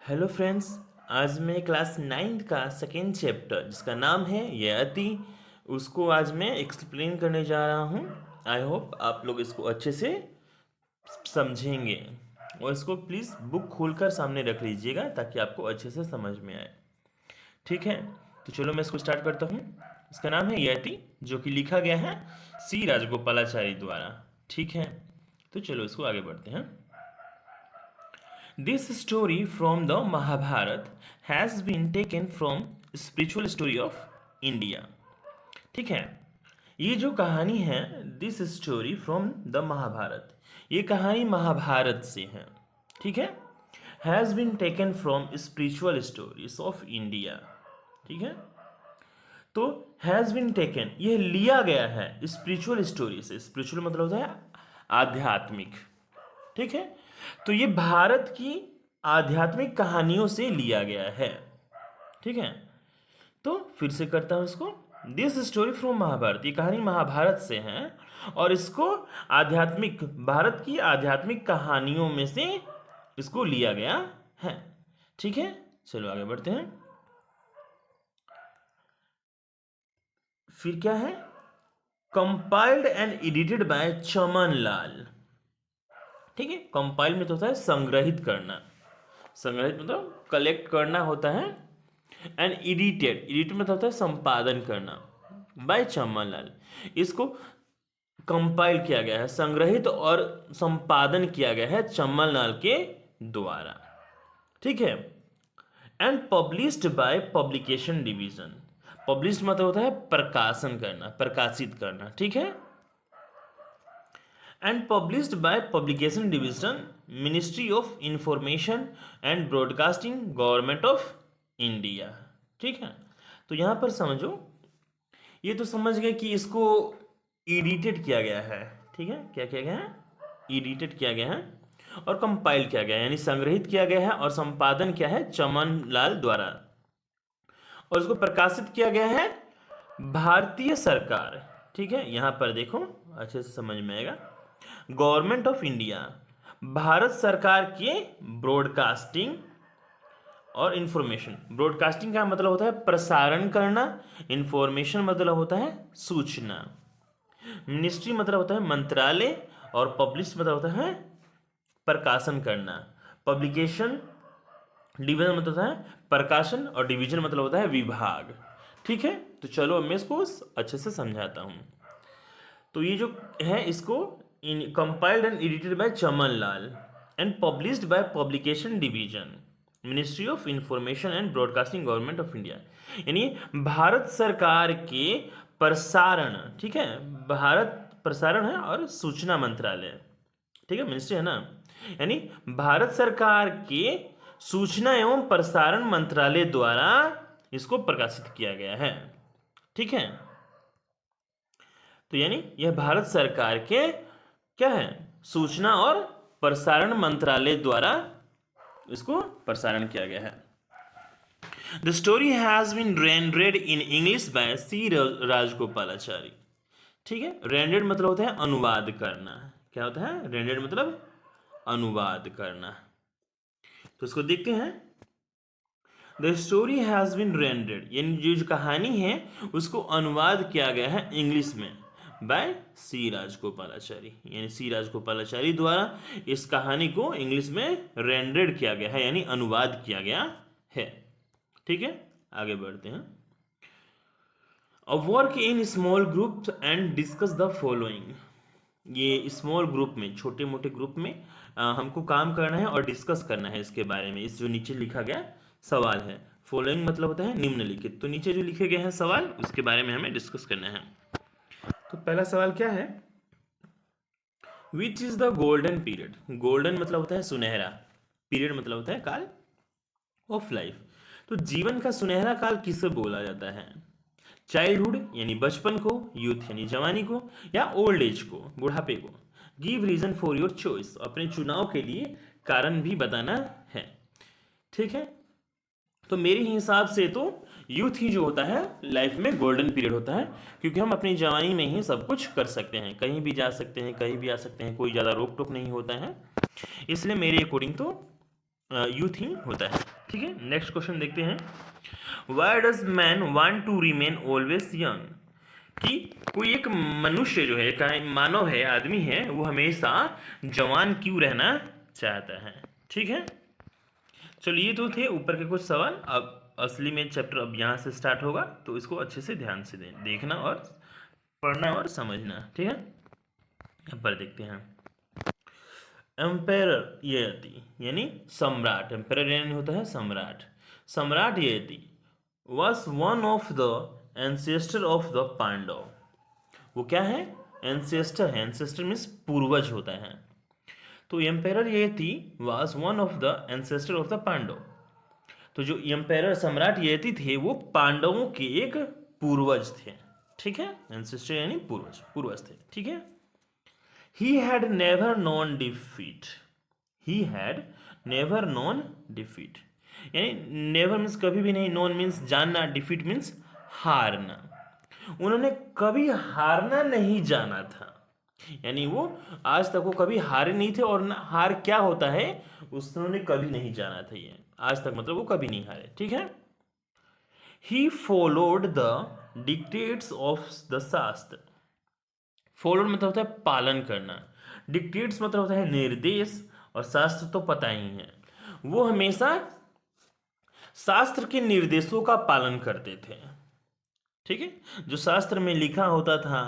Hello friends. आज मैं class 9th का सेकेंड चैप्टर जिसका नाम है यति उसको आज मैं एक्सप्लेन करने जा रहा हूँ। आई होप आप लोग इसको अच्छे से समझेंगे और इसको प्लीज़ बुक खोलकर सामने रख लीजिएगा ताकि आपको अच्छे से समझ में आए। ठीक है, तो चलो मैं इसको स्टार्ट करता हूँ। इसका नाम है यति जो कि लिखा गया है सी राजगोपालाचारी द्वारा। ठीक है, तो चलो इसको आगे बढ़ते हैं। This story from the Mahabharata has been taken from spiritual story of India. ठीक है, ये जो कहानी है this story from the Mahabharata, ये कहानी महाभारत से है। ठीक है, has been taken from spiritual stories of India. ठीक है, तो हैज़ बीन टेकन ये लिया गया है स्पिरिचुअल स्टोरी से। स्पिरिचुअल मतलब होता है आध्यात्मिक। ठीक है, तो ये भारत की आध्यात्मिक कहानियों से लिया गया है। ठीक है, तो फिर से करता हूं इसको। दिस स्टोरी फ्रॉम महाभारत, ये कहानी महाभारत से है और इसको आध्यात्मिक भारत की आध्यात्मिक कहानियों में से इसको लिया गया है। ठीक है, चलो आगे बढ़ते हैं। फिर क्या है, compiled and edited by Chaman Lal. ठीक है, कंपाइल में तो होता है संग्रहित करना, संग्रहित मतलब कलेक्ट करना होता है। एंड एडिटेड मतलब होता है संपादन करना, बाय चमन लाल। इसको कंपाइल किया गया है, संग्रहित और संपादन किया गया है चमन लाल के द्वारा। ठीक है, and published by publication division. Published मतलब होता है प्रकाशन करना, प्रकाशित करना। ठीक है, and published by publication division ministry of information and broadcasting government of india। ठीक है, तो यहां पर समझो, ये तो समझ गए कि इसको एडिटेड किया गया है। ठीक है, क्या किया गया है, एडिटेड किया गया है और कंपाइल किया गया है, यानी संग्रहित किया गया है और संपादन किया है चमन लाल द्वारा, और इसको प्रकाशित किया गया है भारतीय सरकार। ठीक है, यहां पर देखो अच्छे से समझ में आएगा। गवर्नमेंट ऑफ इंडिया, भारत सरकार के ब्रॉडकास्टिंग और इंफॉर्मेशन। ब्रॉडकास्टिंग का मतलब होता है प्रसारण करना, इंफॉर्मेशन मतलब होता है सूचना, मिनिस्ट्री मतलब होता है मंत्रालय, और पब्लिश मतलब होता है प्रकाशन करना। पब्लिकेशन डिवीजन मतलब होता है प्रकाशन, और डिवीजन मतलब होता है विभाग। ठीक है, तो चलो मैं इसको अच्छे से समझाता हूं। तो ये जो है इसको compiled and edited by Chaman Lal and published by publication division ministry of information and broadcasting government of India, यानी भारत सरकार के प्रसारण। ठीक है, भारत प्रसारण है और सूचना मंत्रालय। ठीक है, मिनिस्ट्री है ना, यानी भारत सरकार के सूचना एवं प्रसारण मंत्रालय द्वारा इसको प्रकाशित किया गया है। ठीक है, तो यानी यह भारत सरकार के क्या है, सूचना और प्रसारण मंत्रालय द्वारा इसको प्रसारण किया गया है। The story has been rendered in English by C Rajagopalachari. ठीक है, रेंडर्ड मतलब होता है अनुवाद करना। क्या होता है, रेंडर्ड मतलब अनुवाद करना। तो इसको देखते हैं। The story has been rendered, यानी जो कहानी है उसको अनुवाद किया गया है इंग्लिश में बाय सी राजगोपालाचारी, यानी सी राजगोपालाचारी द्वारा इस कहानी को इंग्लिश में रेंडर्ड किया गया है, यानी अनुवाद किया गया है। ठीक है, आगे बढ़ते हैं। A work in small group and discuss the following. ये स्मॉल ग्रुप में, छोटे मोटे ग्रुप में हमको काम करना है और डिस्कस करना है इसके बारे में। इस जो नीचे लिखा गया सवाल है, फॉलोइंग मतलब होता है निम्नलिखित, तो नीचे जो लिखे गए हैं सवाल उसके बारे में हमें डिस्कस करना है। तो पहला सवाल क्या है, which is the golden period. Golden मतलब होता है सुनहरा, पीरियड मतलब होता है काल ऑफ लाइफ। तो जीवन का सुनहरा काल किसे बोला जाता है, चाइल्डहुड यानी बचपन को, यूथ यानी जवानी को, या ओल्ड एज को, बुढ़ापे को। Give reason for your choice, अपने चुनाव के लिए कारण भी बताना है। ठीक है, तो मेरे हिसाब से तो यूथ ही जो होता है लाइफ में गोल्डन पीरियड होता है, क्योंकि हम अपनी जवानी में ही सब कुछ कर सकते हैं, कहीं भी जा सकते हैं, कहीं भी आ सकते हैं, कोई ज़्यादा रोक टोक नहीं होता है। इसलिए मेरे अकॉर्डिंग तो यूथ ही होता है। ठीक है, नेक्स्ट क्वेश्चन देखते हैं। Why does man want to remain always young? कि कोई एक मनुष्य जो है, का मानव है, आदमी है, वो हमेशा जवान क्यों रहना चाहता है? ठीक है, चलो ये तो थे ऊपर के कुछ सवाल। अब असली में चैप्टर अब यहाँ से स्टार्ट होगा, तो इसको अच्छे से ध्यान से देखना और पढ़ना और समझना। ठीक है, यहाँ पर देखते हैं। एम्पेरर यति यानी सम्राट, एम्पेरर यानी होता है सम्राट। सम्राट Yati was one of the ancestor of the Pandav. वो क्या है? एंसेस्टर है। एंसेस्टर मीन्स पूर्वज होता है। तो emperor Yati was one of the ancestor of the Pandava. तो जो एम्पेरर सम्राट यति थे वो पांडवों के एक पूर्वज थे। ठीक है, एंसेस्टर यानी पूर्वज, पूर्वज थे। ठीक है, he had never known defeat, he had never known defeat यानी never मीन्स कभी भी नहीं, known मीन्स जानना, defeat मीन्स हारना। उन्होंने कभी हारना नहीं जाना था, यानी वो आज तक वो कभी हारे नहीं थे, और ना हार क्या होता है उन्होंने कभी नहीं जाना था। ये आज तक मतलब वो कभी नहीं हारे। ठीक है, he followed the dictates of the शास्त्र। फॉलोड मतलब होता है पालन करना, डिक्टेट्स मतलब होता है निर्देश, और शास्त्र तो पता ही है। वो हमेशा शास्त्र के निर्देशों का पालन करते थे। ठीक है, जो शास्त्र में लिखा होता था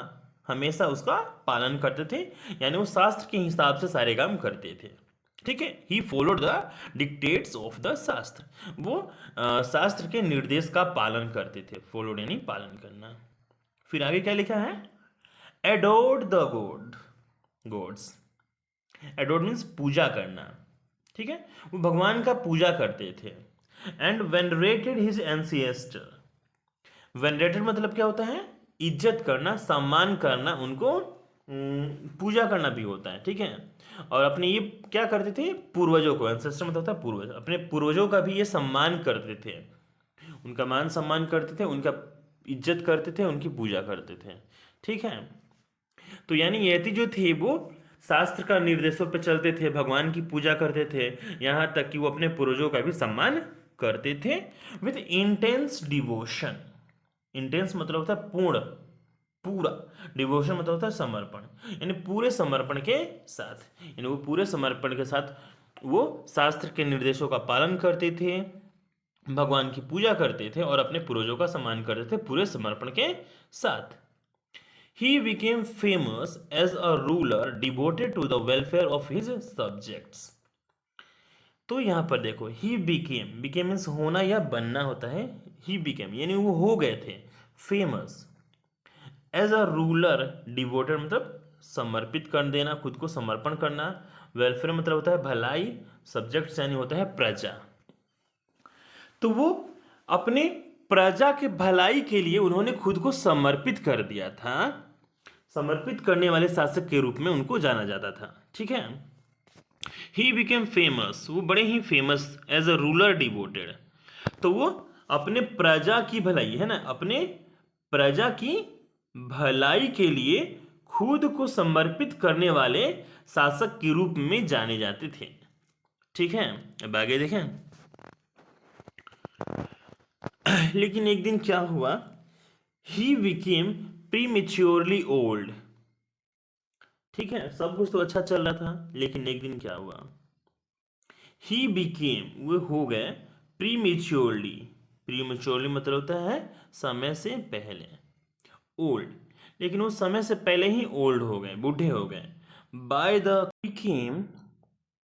हमेशा उसका पालन करते थे, यानी वो शास्त्र के हिसाब से सारे काम करते थे। ठीक है, he followed the dictates of the शास्त्र, वो शास्त्र के निर्देश का पालन करते थे। फॉलोड यानी पालन करना। फिर आगे क्या लिखा है? adored the gods। adored means पूजा करना। ठीक है, वो भगवान का पूजा करते थे। and venerated his ancestor। venerated मतलब क्या होता है? इज्जत करना, सम्मान करना, उनको पूजा करना भी होता है। ठीक है, और अपने ये क्या करते थे? पूर्वजों को, एंसेस्टर मतलब होता है पूर्वज, अपने पूर्वजों का भी ये सम्मान करते थे, उनका मान सम्मान करते थे, उनका इज्जत करते थे, उनकी पूजा करते थे। ठीक है, तो यानी यति जो थे वो शास्त्र का निर्देशों पे चलते थे, भगवान की पूजा करते थे, यहाँ तक कि वो अपने पूर्वजों का भी सम्मान करते थे विथ इंटेंस डिवोशन। इंटेंस मतलब होता है पूर्ण, पूरा। डिवोशन मतलब होता है समर्पण, यानी पूरे समर्पण के साथ, यानी वो पूरे समर्पण के साथ वो शास्त्र के निर्देशों का पालन करते थे, भगवान की पूजा करते थे और अपने पूर्वजों का सम्मान करते थे पूरे समर्पण के साथ। He became famous as a ruler devoted to the welfare of his subjects। तो यहाँ पर देखो, he became means होना या बनना होता है। he became यानी वो हो गए थे famous as a ruler, devoted मतलब समर्पित कर देना, खुद को समर्पण करना, वेलफेयर मतलब होता है भलाई, सब्जेक्ट्स यानी होता है प्रजा। तो वो अपने प्रजा के भलाई के लिए उन्होंने खुद को समर्पित कर दिया था, समर्पित करने वाले शासक के रूप में उनको जाना जाता था। ठीक है, ही बिकेम फेमस, वो बड़े ही famous as a ruler devoted. तो वो अपने प्रजा की भलाई है ना, अपने प्रजा की भलाई के लिए खुद को समर्पित करने वाले शासक के रूप में जाने जाते थे। ठीक है, अब आगे देखें। लेकिन एक दिन क्या हुआ? He became prematurely old. ठीक है, सब कुछ तो अच्छा चल रहा था, लेकिन एक दिन क्या हुआ? ही बिकेम, वो हो गए प्रीमेच्योरली। प्रीमेच्योरली मतलब होता है समय से पहले, ओल्ड, लेकिन वो समय से पहले ही ओल्ड हो गए, बूढ़े हो गए। By the became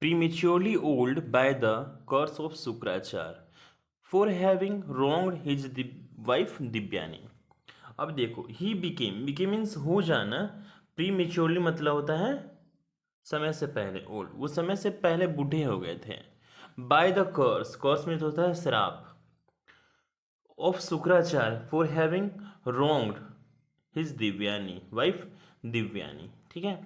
prematurely old by the curse of Shukracharya for having wronged his wife Divyani. अब देखो, ही बिकेम मीन्स हो जाना, प्रीमेच्योरली मतलब होता है समय से पहले, ओल्ड, वो समय से पहले बूढ़े हो गए थे। बाय द कर्स मीन्स होता है श्राप, of Shukracharya for having wronged his Divyani, wife Divyani. ठीक है,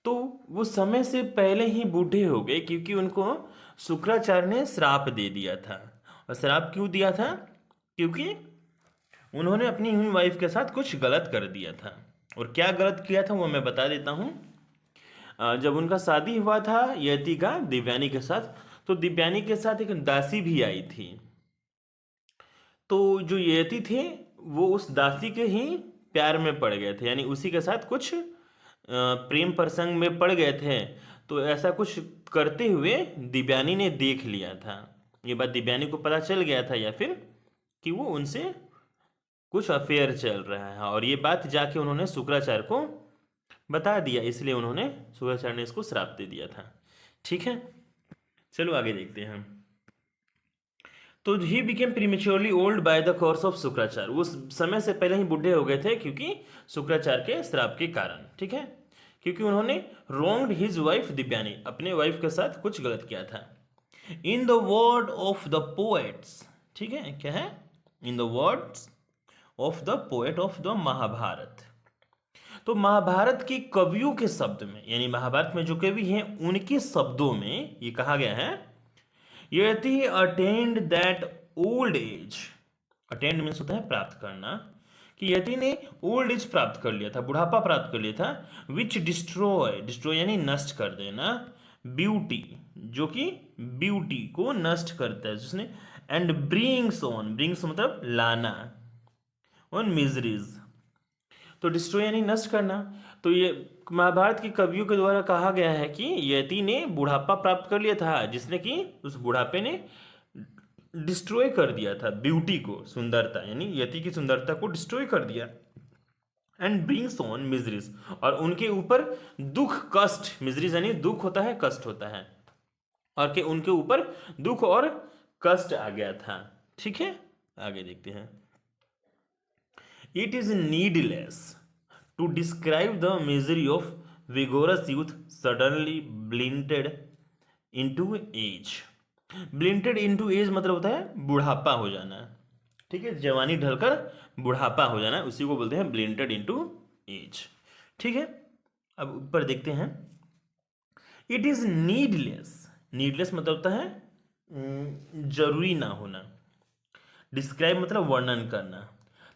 तो वो समय से पहले ही बूढ़े हो गए क्योंकि उनको शुक्राचार्य ने श्राप दे दिया था। और श्राप क्यों दिया था? क्योंकि उन्होंने अपनी ही वाइफ के साथ कुछ गलत कर दिया था। और क्या गलत किया था वो मैं बता देता हूँ। जब उनका शादी हुआ था यति का दिव्यानी के साथ, तो दिव्यानी के साथ एक दासी भी आई थी। तो जो यति थे वो उस दासी के ही प्यार में पड़ गए थे, यानी उसी के साथ कुछ प्रेम प्रसंग में पड़ गए थे। तो ऐसा कुछ करते हुए दिव्यानी ने देख लिया था। ये बात दिव्यानी को पता चल गया था, या फिर कि वो उनसे कुछ अफेयर चल रहा है, और ये बात जाके उन्होंने शुक्राचार्य को बता दिया, इसलिए उन्होंने शुक्राचार्य ने इसको श्राप दे दिया था। ठीक है, चलो आगे देखते हैं। तो he became prematurely old by the course of Shukracharya, उस समय से पहले ही बूढ़े हो गए थे क्योंकि शुक्राचार्य के श्राप के कारण। ठीक है, क्योंकि उन्होंने रोंग्ड हिज वाइफ दिव्यानी, अपने वाइफ के साथ कुछ गलत किया था। In the word of the poets, ठीक है, क्या है, in the words of the poet of the Mahabharata. तो महाभारत के कवियों के शब्द में, यानी महाभारत में जो कवि हैं उनके शब्दों में ये कहा गया है, Yati attend that old age, attend means होता है प्राप्त करना, कि यति ने ओल्ड एज प्राप्त कर लिया था, बुढ़ापा प्राप्त कर लिया था, विच डिस्ट्रॉय, डिस्ट्रॉय यानी नष्ट कर देना, ब्यूटी, जो कि ब्यूटी को नष्ट करता है जिसने, एंड ब्रिंग्स ऑन, ब्रिंग्स मतलब लाना, ऑन मिजरीज, तो डिस्ट्रॉय यानी नष्ट करना। तो ये महाभारत के कवियों के द्वारा कहा गया है कि यति ने बुढ़ापा प्राप्त कर लिया था, जिसने कि उस बुढ़ापे ने डिस्ट्रॉय कर दिया था ब्यूटी को, सुंदरता, यानी यति की सुंदरता को डिस्ट्रॉय कर दिया। एंड ब्रिंग्स ऑन मिजरीज, और उनके ऊपर दुख कष्ट, मिजरीज यानी दुख होता है, कष्ट होता है, और के उनके ऊपर दुख और कष्ट आ गया था। ठीक है, आगे देखते हैं। It is needless to describe the misery of vigorous youth suddenly blunted into age. Blunted into age मतलब होता है बुढ़ापा हो जाना। ठीक है, जवानी ढलकर बुढ़ापा हो जाना, उसी को बोलते हैं blunted into age। ठीक है, अब ऊपर देखते हैं। It is needless, needless मतलब होता है जरूरी ना होना, डिस्क्राइब मतलब वर्णन करना।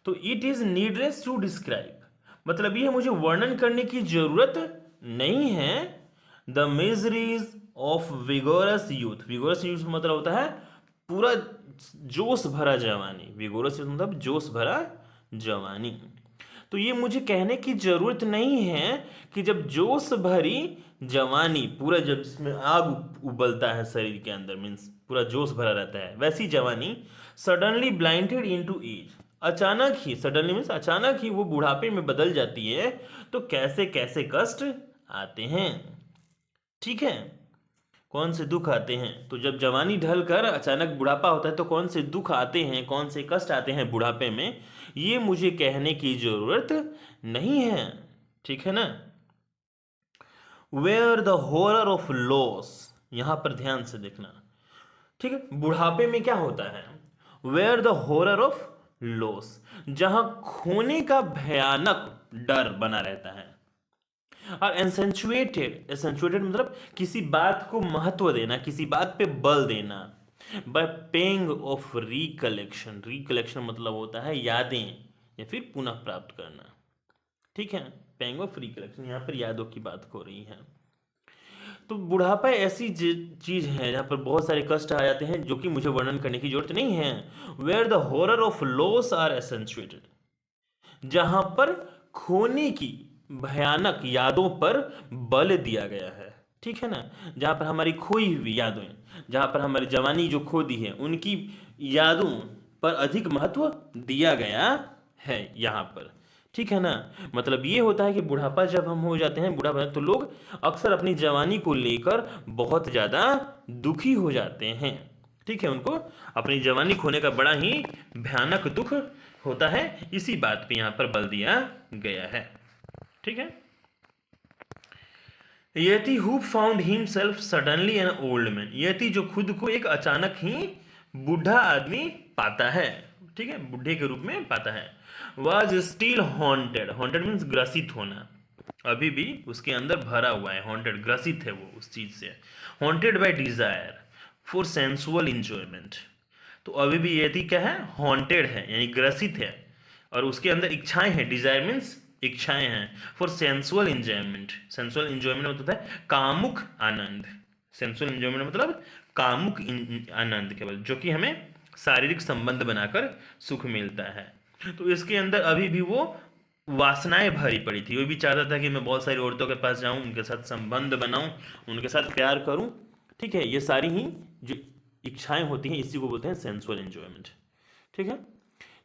तो it is needless to describe मतलब ये मुझे वर्णन करने की जरूरत नहीं है, the miseries of vigorous youth, vigorous youth मतलब होता है पूरा जोश भरा जवानी, विगोरस यूथ मतलब जोश भरा जवानी। तो ये मुझे कहने की जरूरत नहीं है कि जब जोश भरी जवानी, पूरा जब जिसमें आग उबलता है शरीर के अंदर, मीन्स पूरा जोश भरा रहता है, वैसी जवानी सडनली ब्लाइंडेड इनटू एज, अचानक ही, सडनली मीन्स अचानक ही वो बुढ़ापे में बदल जाती है, तो कैसे कैसे कष्ट आते हैं। ठीक है, कौन से दुख आते हैं, तो जब जवानी ढल कर अचानक बुढ़ापा होता है तो कौन से दुख आते हैं, कौन से कष्ट आते हैं बुढ़ापे में, ये मुझे कहने की जरूरत नहीं है। ठीक है ना, where the horror of loss, यहां पर ध्यान से देखना। ठीक है, बुढ़ापे में क्या होता है, where the horror of loss, जहां खोने का भयानक डर बना रहता है, और एसेंचुएटेड, एसेंचुएटेड मतलब किसी बात को महत्व देना, किसी बात पे बल देना, by pang of recollection, recollection मतलब होता है यादें या फिर पुनः प्राप्त करना। ठीक है, पेंग ऑफ रिकलेक्शन, यहाँ पर यादों की बात हो रही है। तो बुढ़ापा ऐसी चीज है जहाँ पर बहुत सारे कष्ट आ जाते हैं जो कि मुझे वर्णन करने की जरूरत नहीं है। Where the horror of loss are accentuated, जहां पर खोने की भयानक यादों पर बल दिया गया है। ठीक है ना, जहां पर हमारी खोई हुई यादें, जहां पर हमारी जवानी जो खो दी है उनकी यादों पर अधिक महत्व दिया गया है यहाँ पर। ठीक है ना, मतलब ये होता है कि बुढ़ापा जब हम हो जाते हैं, बुढ़ापा तो लोग अक्सर अपनी जवानी को लेकर बहुत ज़्यादा दुखी हो जाते हैं। ठीक है, उनको अपनी जवानी खोने का बड़ा ही भयानक दुख होता है, इसी बात पे यहाँ पर बल दिया गया है। ठीक है, Yati who found himself suddenly an old man, Yati जो खुद को एक अचानक ही बूढ़ा आदमी पाता है, ठीक है, बुढ़े के रूप में पाता है, was still haunted, haunted means ग्रसित होना, अभी भी उसके अंदर भरा हुआ है, हॉन्टेड ग्रसित है वो उस चीज से, haunted by desire for sensual enjoyment, तो अभी भी यति क्या है, हॉन्टेड है यानी ग्रसित है, और उसके अंदर इच्छाएं हैं, डिजायर मीन्स इच्छाएं हैं, for sensual enjoyment, sensual enjoyment होता है कामुक आनंद, सेंसुअल एंजॉयमेंट मतलब कामुक आनंद केवल, जो कि हमें शारीरिक संबंध बनाकर सुख मिलता है। तो इसके अंदर अभी भी वो वासनाएं भरी पड़ी थी, वो भी चाहता था कि मैं बहुत सारी औरतों के पास जाऊं, उनके साथ संबंध बनाऊं, उनके साथ प्यार करूं। ठीक है, ये सारी ही जो इच्छाएं होती हैं इसी को बोलते हैं सेंसुअल एंजॉयमेंट। ठीक है,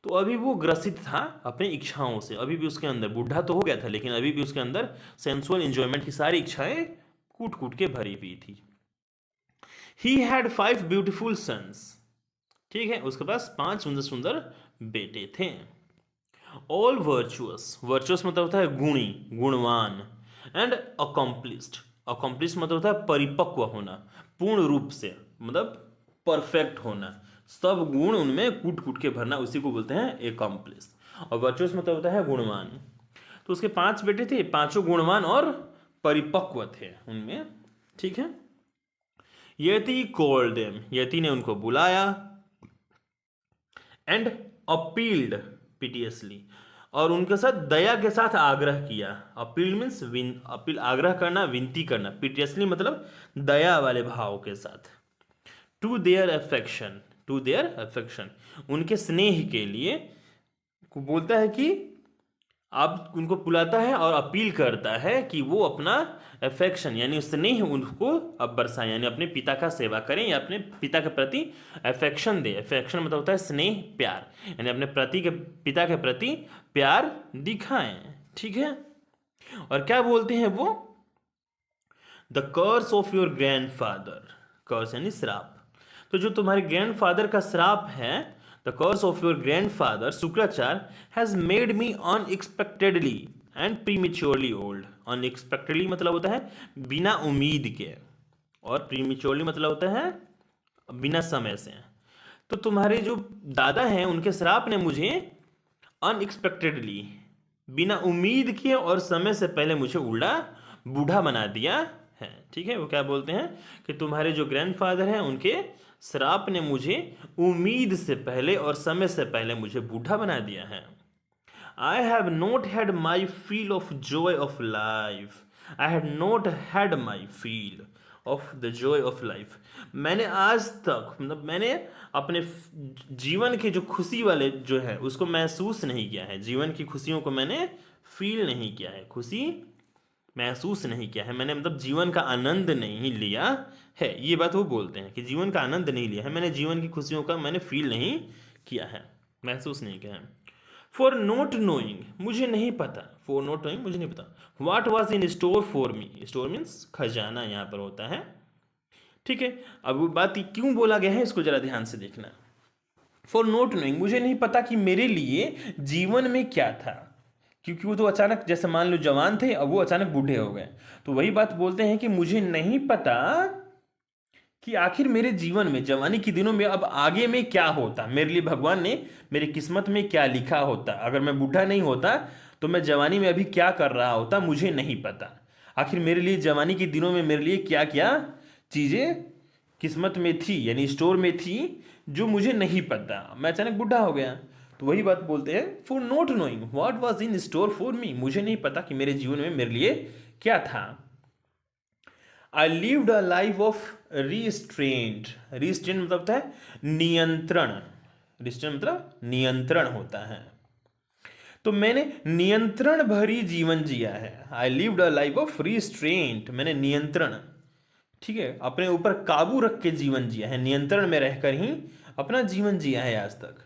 तो अभी वो ग्रसित था अपनी इच्छाओं से, अभी भी उसके अंदर, बूढ़ा तो हो गया था लेकिन अभी भी उसके अंदर सेंसुअल एंजॉयमेंट की सारी इच्छाएं कूट कूट के भरी हुई थी। He had 5 beautiful sons. ठीक है, उसके पास 5 सुंदर सुंदर बेटे थे। ऑल वर्चुअस, वर्चुअस मतलब होता है गुणी, गुणवान। एंड अकॉम्प्लिस्ड, अकॉम्प्लिस्ड मतलब होता है परिपक्व होना, पूर्ण रूप से, मतलब परफेक्ट होना, सब गुण उनमें कूट कूट के भरना, उसी को बोलते हैं एकम्प्लिस्ड। और वर्चुअस मतलब होता है गुणवान। तो उसके 5 बेटे थे, पांचों गुणवान और परिपक्व थे उनमें। ठीक है, यति कॉल्ड देम, यति ने उनको बुलाया। एंड अपील्ड पिटियसली, और उनके साथ दया के साथ आग्रह किया। अपील मीन्स अपील, आग्रह करना, विनती करना। पिटियसली मतलब दया वाले भाव के साथ। To their affection, to their affection, उनके स्नेह के लिए बोलता है कि आप उनको बुलाता है और अपील करता है कि वो अपना अफेक्शन यानी स्नेह उनको अब बरसाएं, यानी अपने पिता का सेवा करें या अपने पिता के प्रति अफेक्शन दे। अफेक्शन मतलब होता है स्नेह, प्यार, यानी अपने पिता के प्रति प्यार दिखाएं। ठीक है, और क्या बोलते हैं वो, the curse of your grandfather, curse यानी श्राप। तो जो तुम्हारे ग्रैंडफादर का श्राप है, the curse of your grandfather Shukracharya has made me unexpectedly and prematurely old. Unexpectedly मतलब होता है बिना उम्मीद के, और प्रीमेच्योरली मतलब होता है बिना समय से। तो तुम्हारे जो दादा हैं उनके श्राप ने मुझे अनएक्सपेक्टेडली, बिना उम्मीद के और समय से पहले मुझे बूढ़ा बना दिया है। ठीक है, वो क्या बोलते हैं कि तुम्हारे जो ग्रैंडफादर हैं उनके श्राप ने मुझे उम्मीद से पहले और समय से पहले मुझे बूढ़ा बना दिया है। I have not had my feel of joy of life. I had not had my feel of the joy of life. मैंने आज तक, मतलब मैंने अपने जीवन के जो खुशी वाले जो है उसको महसूस नहीं किया है। जीवन की खुशियों को मैंने फील नहीं किया है, खुशी महसूस नहीं किया है मैंने, मतलब जीवन का आनंद नहीं लिया है। ये बात वो बोलते हैं कि जीवन का आनंद नहीं लिया है मैंने, जीवन की खुशियों का मैंने फील नहीं किया है, महसूस नहीं किया है। फॉर नॉट नोइंग, मुझे नहीं पता, फॉर नॉट नोइंग मुझे नहीं पता, what was in store for me, store means खजाना यहाँ पर होता है। ठीक है, अब वो बात क्यों बोला गया है इसको जरा ध्यान से देखना। फॉर नॉट नोइंग, मुझे नहीं पता कि मेरे लिए जीवन में क्या था, क्योंकि वो तो अचानक, जैसे मान लो जवान थे अब वो अचानक बूढ़े हो गए, तो वही बात बोलते हैं कि मुझे नहीं पता कि आखिर मेरे जीवन में जवानी के दिनों में अब आगे में क्या होता, मेरे लिए भगवान ने मेरी किस्मत में क्या लिखा होता, अगर मैं बूढ़ा नहीं होता तो मैं जवानी में अभी क्या कर रहा होता, मुझे नहीं पता। आखिर मेरे लिए जवानी के दिनों में मेरे लिए क्या क्या चीज़ें किस्मत में थी, यानी स्टोर में थी, जो मुझे नहीं पता, मैं अचानक बूढ़ा हो गया। तो वही बात बोलते हैं, for not knowing what was in store for me, मुझे नहीं पता कि मेरे जीवन में मेरे लिए क्या था। I lived a life of restraint, restraint मतलब होता है नियंत्रण, रिस्ट्रेंट मतलब नियंत्रण होता है। तो मैंने नियंत्रण भरी जीवन जिया है। I lived a life of restraint, मैंने नियंत्रण, ठीक है, अपने ऊपर काबू रख के जीवन जिया है, नियंत्रण में रहकर ही अपना जीवन जिया है आज तक।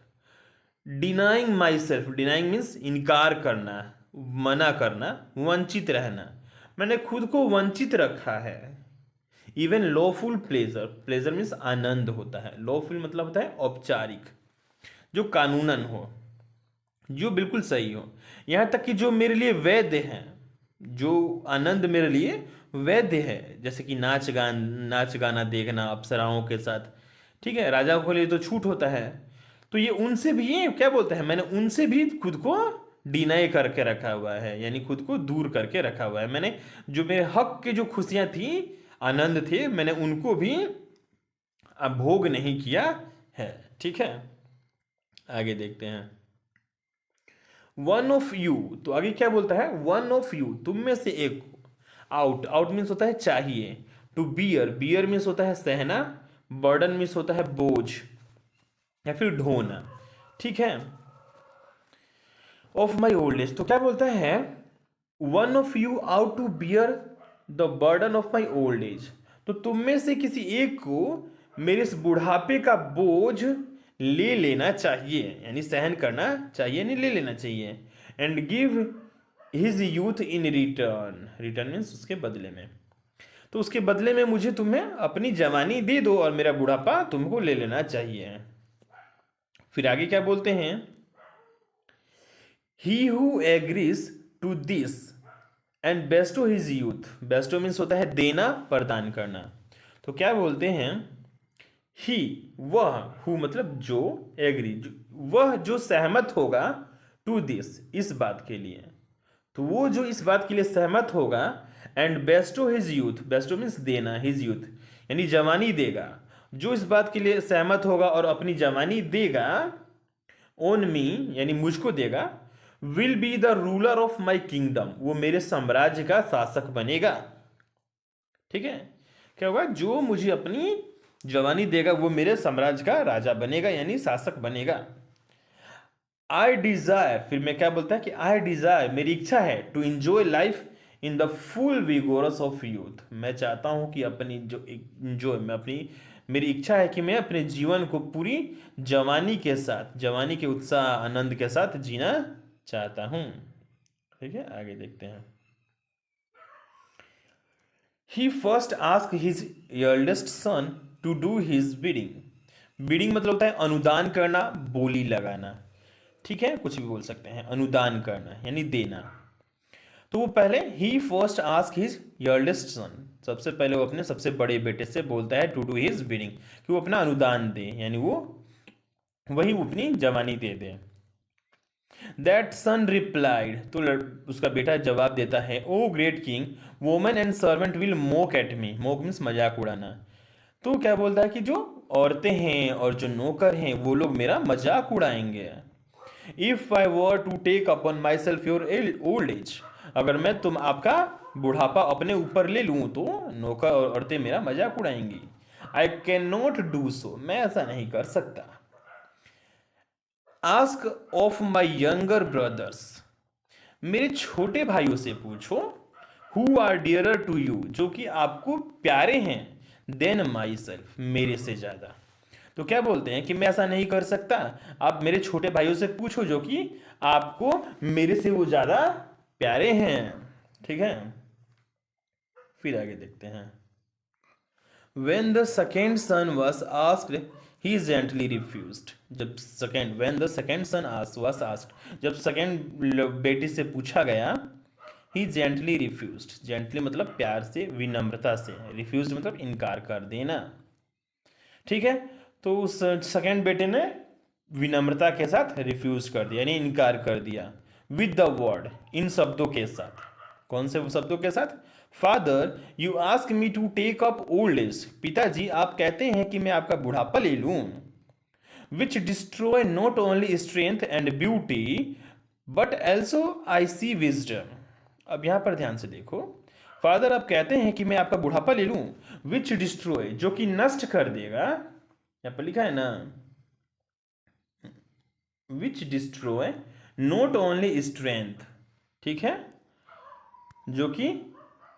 Denying my self, denying means इनकार करना, मना करना, वंचित रहना, मैंने खुद को वंचित रखा है। Even lawful pleasure, pleasure means आनंद होता है, लॉफुल मतलब होता है औपचारिक, जो कानूनन हो, जो बिल्कुल सही हो, यहाँ तक कि जो मेरे लिए वैध है, जो आनंद मेरे लिए वैध है, जैसे कि नाच गाना देखना अप्सराओं के साथ। ठीक है, राजा को लिए तो छूट होता है, तो ये उनसे भी, ये क्या बोलते हैं, मैंने उनसे भी खुद को डिनाई करके रखा हुआ है, यानी खुद को दूर करके रखा हुआ है। मैंने जो मेरे हक के जो खुशियां थी, आनंद थे, मैंने उनको भी भोग नहीं किया है। ठीक है, आगे देखते हैं। वन ऑफ यू, तो आगे क्या बोलता है, वन ऑफ यू, तुम में से एक, आउट, आउट मीन्स होता है चाहिए, टू बियर, बियर मीन्स होता है सहना, बर्डन मीन्स होता है बोझ या फिर ढोना, ठीक है। ऑफ माई ओल्ड एज, तो क्या बोलता है, one of you out to bear the burden of my old age, तो तुम में से किसी एक को मेरे इस बुढ़ापे का बोझ ले लेना चाहिए, यानी सहन करना चाहिए, नहीं ले लेना चाहिए। And give his youth in return, return means उसके बदले में, तो उसके बदले में मुझे तुम्हें अपनी जवानी दे दो और मेरा बुढ़ापा तुमको ले लेना चाहिए। फिर आगे क्या बोलते हैं, he who agrees to this and bestows his youth, bestows means होता है देना, प्रदान करना, तो क्या बोलते हैं, ही वह, हु मतलब जो, एग्री वह जो सहमत होगा, टू दिस इस बात के लिए, तो वो जो इस बात के लिए सहमत होगा, and bestows his youth, bestows means देना, हिज यूथ यानी जवानी देगा, जो इस बात के लिए सहमत होगा और अपनी जवानी देगा, ऑन मी यानी मुझको देगा, will be the ruler of my kingdom, वो मेरे साम्राज्य का शासक बनेगा, ठीक है। क्या होगा, जो मुझे अपनी जवानी देगा वो मेरे साम्राज्य का राजा बनेगा यानी शासक बनेगा। आई डिजायर, फिर मैं क्या बोलता है कि आई डिजायर, मेरी इच्छा है, to enjoy life in the full vigorous of youth, मैं चाहता हूं कि अपनी जो मैं अपनी, मेरी इच्छा है कि मैं अपने जीवन को पूरी जवानी के साथ, जवानी के उत्साह आनंद के साथ जीना चाहता हूं, ठीक है। आगे देखते हैं, he first ask his eldest son to do his bidding, bidding मतलब होता है अनुदान करना, बोली लगाना, ठीक है, कुछ भी बोल सकते हैं, अनुदान करना यानी देना। तो वो पहले he first ask his eldest son, सबसे पहले वो अपने सबसे बड़े बेटे से बोलता है टू डू हिज बिडिंग, कि वो अपना अनुदान दे, यानी वो वही अपनी जवानी दे दे। दैट सन रिप्लाइड, तो उसका बेटा जवाब देता है, O great king, women and servant will mock at me, mock means मजाक उड़ाना, तो क्या बोलता है कि जो औरतें हैं और जो नौकर हैं वो लोग मेरा मजाक उड़ाएंगे। If I were to take upon myself your old age, अगर मैं तुम आपका बुढ़ापा अपने ऊपर ले लूं तो नौकर और औरतें मेरा मजाक उड़ाएंगी। I can not do so, मैं ऐसा नहीं कर सकता। Ask of my younger brothers, मेरे छोटे भाइयों से पूछो, who are dearer to you, जो कि आपको प्यारे हैं, देन माई सेल्फ, मेरे से ज्यादा। तो क्या बोलते हैं कि मैं ऐसा नहीं कर सकता, आप मेरे छोटे भाइयों से पूछो जो कि आपको मेरे से वो ज्यादा प्यारे हैं, ठीक है। फिर आगे देखते हैं, when the second son was asked he gently refused, जब second when the second son was asked, जब सेकेंड बेटी से पूछा गया, he gently refused, gently मतलब प्यार से, विनम्रता से, refused मतलब इनकार कर देना, ठीक है। तो उस सेकेंड बेटे ने विनम्रता के साथ रिफ्यूज कर दिया यानी इनकार कर दिया, विद द वर्ड, इन शब्दों के साथ, कौन से शब्दों के साथ, father you ask me to take up old age, पिताजी आप कहते हैं कि मैं आपका बुढ़ापा ले लूं, which destroy not only strength and beauty but also I see wisdom. अब यहां पर ध्यान से देखो, फादर आप कहते हैं कि मैं आपका बुढ़ापा ले लूं, विच डिस्ट्रॉय जो कि नष्ट कर देगा, यहां पर लिखा है ना, विच डिस्ट्रॉय नॉट ओनली स्ट्रेंथ, ठीक है, जो कि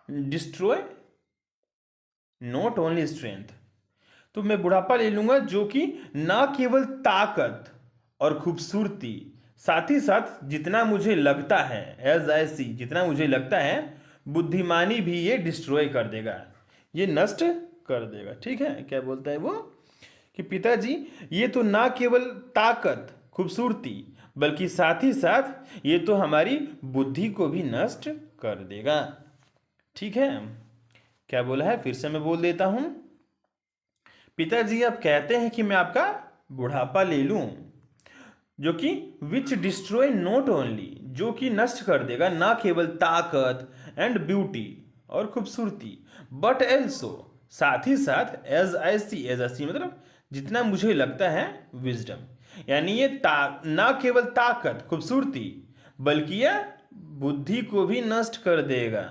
डिस्ट्रॉय नॉट ओनली स्ट्रेंथ, तो मैं बुढ़ापा ले लूंगा जो कि ना केवल ताकत और खूबसूरती, साथ ही साथ जितना मुझे लगता है, एज आई सी, जितना मुझे लगता है, बुद्धिमानी भी ये डिस्ट्रॉय कर देगा, ये नष्ट कर देगा, ठीक है। क्या बोलता है वो कि पिताजी ये तो ना केवल ताकत खूबसूरती बल्कि साथ ही साथ ये तो हमारी बुद्धि को भी नष्ट कर देगा, ठीक है। क्या बोला है, फिर से मैं बोल देता हूं, पिताजी आप कहते हैं कि मैं आपका बुढ़ापा ले लूं, जो कि विच डिस्ट्रॉय नॉट ओनली, जो कि नष्ट कर देगा ना केवल ताकत एंड ब्यूटी और खूबसूरती, बट एल्सो साथ ही साथ, as I C, as I सी मतलब जितना मुझे लगता है, विजडम, यानी ये ना केवल ताकत खूबसूरती बल्कि यह बुद्धि को भी नष्ट कर देगा।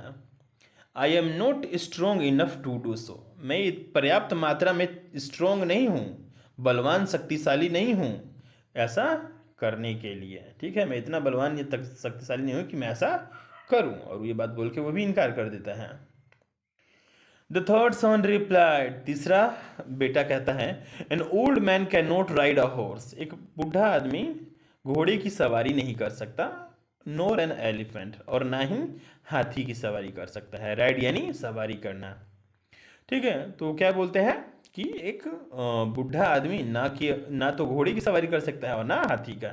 I am not strong enough to do so, मैं पर्याप्त मात्रा में स्ट्रोंग नहीं हूँ, बलवान शक्तिशाली नहीं हूँ ऐसा करने के लिए। ठीक है, मैं इतना बलवान या शक्तिशाली नहीं हूँ कि मैं ऐसा करूँ। और ये बात बोल के वो भी इनकार कर देता है। द थर्ड सन रिप्लाइड, तीसरा बेटा कहता है, an old man can not ride a horse, एक बूढ़ा आदमी घोड़े की सवारी नहीं कर सकता, नोर एन एलिफेंट, और ना ही हाथी की सवारी कर सकता है। राइड यानी सवारी करना। ठीक है, तो क्या बोलते हैं कि एक बूढ़ा आदमी ना तो घोड़े की सवारी कर सकता है और ना हाथी का।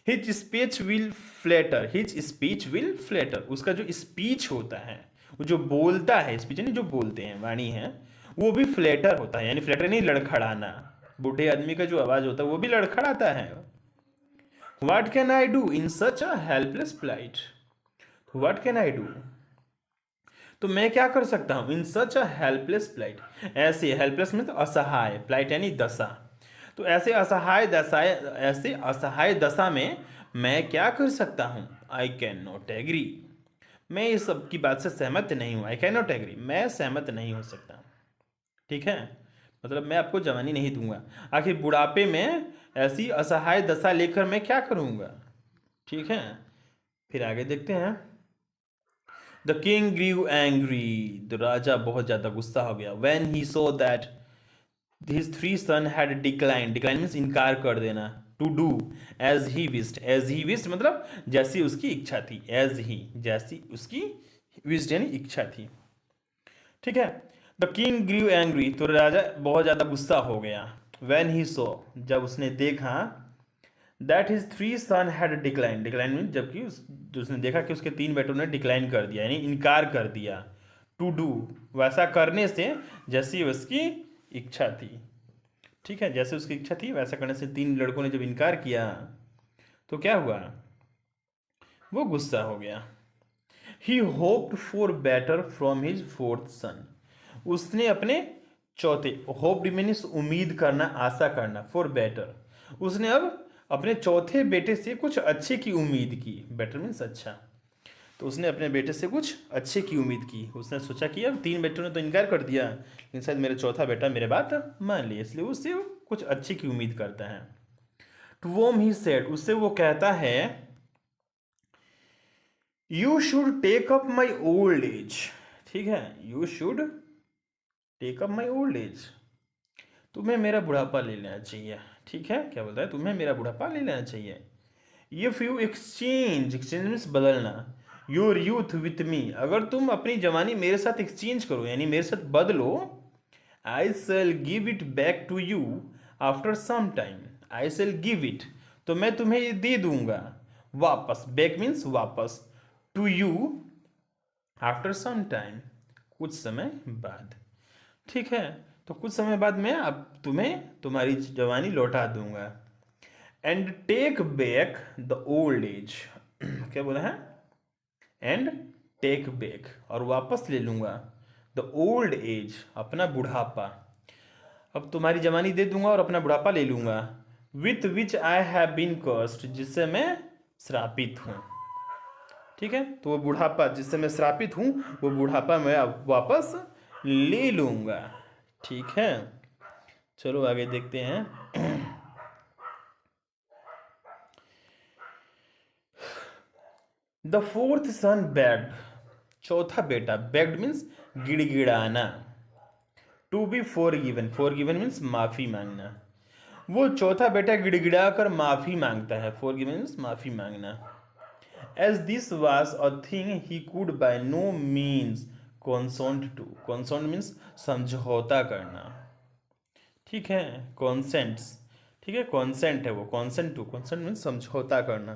His speech will flatter, his speech will flatter, उसका जो स्पीच होता है, वो जो बोलता है, स्पीच यानी जो बोलते हैं, वाणी है, वो भी फ्लैटर होता है। यानी फ्लैटर नहीं, लड़खड़ाना। बूढ़े आदमी का जो आवाज होता है वो भी लड़खड़ाता है। What can I do in such a helpless plight, what can I do, तो मैं क्या कर सकता हूं in such a helpless plight, ऐसे हेल्पलेस में तो असहाय, प्लाइट यानी दशा, तो ऐसे असहाय दशा में मैं क्या कर सकता हूं। आई कैन नॉट एग्री, मैं इस सब की बात से सहमत नहीं हूं। आई कैन नॉट एग्री, मैं सहमत नहीं हो सकता। ठीक है, मतलब मैं आपको जवानी नहीं दूंगा, आखिर बुढ़ापे में ऐसी असहाय दशा लेकर मैं क्या करूंगा। ठीक है, फिर आगे देखते हैं। द किंग ग्रीव एंग्री, तो राजा बहुत ज्यादा गुस्सा हो गया। When he saw that his three son had decline, decline means इनकार कर देना, to do as he wished, as he wished मतलब जैसी उसकी इच्छा थी, एज ही जैसी उसकी विस्ड यानी इच्छा थी। ठीक है, द किंग ग्रीव एंग्री, तो राजा बहुत ज्यादा गुस्सा हो गया। व्हेन ही सो, जब उसने देखा, that his three son had decline, decline mean जबकि उसने देखा कि उसके तीन बेटों ने डिक्लाइन कर दिया यानी इनकार कर दिया, टू डू वैसा करने से जैसी उसकी इच्छा थी। ठीक है, जैसे उसकी इच्छा थी वैसा करने से तीन लड़कों ने जब इनकार किया तो क्या हुआ, वो गुस्सा हो गया। He hoped for better from his fourth son, उसने अपने चौथे, होप्ड मीन्स उम्मीद करना, आशा करना, फॉर बेटर, उसने अब अपने चौथे बेटे से कुछ अच्छे की उम्मीद की। बेटर मीन्स अच्छा, तो उसने अपने बेटे से कुछ अच्छे की उम्मीद की। उसने सोचा कि अब तीन बेटों ने तो इनकार कर दिया, लेकिन शायद मेरा चौथा बेटा मेरे बात मान लिया, इसलिए उससे वो कुछ अच्छे की उम्मीद करता है। टू वोम ही सेड, उससे वो कहता है, you should take up my old age. ठीक है, you should take up my old age, तुम्हें मेरा बुढ़ापा ले लेना चाहिए। ठीक है, क्या बोलता है, तुम्हें मेरा बुढ़ापा ले लेना चाहिए। If you exchange, exchange means बदलना, योर यूथ विथ मी, अगर तुम अपनी जवानी मेरे साथ एक्सचेंज करो यानी मेरे साथ बदलो, I shall give it back to you after some time, I shall give it, तो मैं तुम्हें ये दे दूंगा वापस, बैक मीन्स वापस, to you after some time, कुछ समय बाद। ठीक है, तो कुछ समय बाद मैं अब तुम्हें तुम्हारी जवानी लौटा दूंगा। And take back the old age, क्या बोला है, एंड टेक बैक, और वापस ले लूंगा, द ओल्ड एज, अपना बुढ़ापा, अब तुम्हारी जवानी दे दूंगा और अपना बुढ़ापा ले लूंगा। With which I have been cursed, जिससे मैं श्रापित हूं। ठीक है, तो वो बुढ़ापा जिससे मैं श्रापित हूं, वो बुढ़ापा मैं अब वापस ले लूंगा। ठीक है, चलो आगे देखते हैं। द फोर्थ सन बेग्ड, चौथा बेटा, बेग्ड मीन्स गिड़गिड़ाना, to be forgiven, forgiven means माफी मांगना, वो चौथा बेटा गिड़गिड़ा कर माफी मांगता है, फॉरगिवन मीन्स माफी मांगना। As this was a thing he could by no means consent to, consent means समझौता करना। ठीक है, कॉन्सेंट्स, ठीक है, कॉन्सेंट है वो, कॉन्सेंट टू, कॉन्सेंट मीन्स समझौता करना।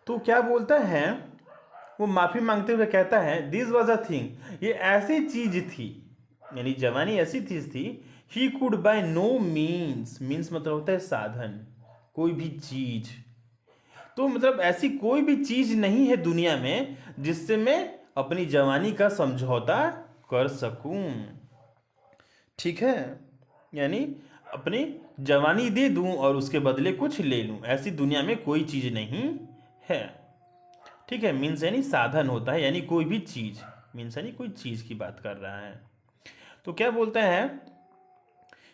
तो क्या बोलता है, वो माफी मांगते हुए कहता है, दिस वॉज अ थिंग, ये ऐसी चीज थी, यानी जवानी ऐसी चीज थी, he could by no means, means मतलब होता है साधन, कोई भी चीज, तो मतलब ऐसी कोई भी चीज नहीं है दुनिया में जिससे मैं अपनी जवानी का समझौता कर सकूं। ठीक है, यानी अपनी जवानी दे दूं और उसके बदले कुछ ले लूं, ऐसी दुनिया में कोई चीज नहीं है। ठीक है, मीन्स यानी साधन होता है, यानी कोई भी चीज, मीन्स यानी कोई चीज की बात कर रहा है। तो क्या बोलता है,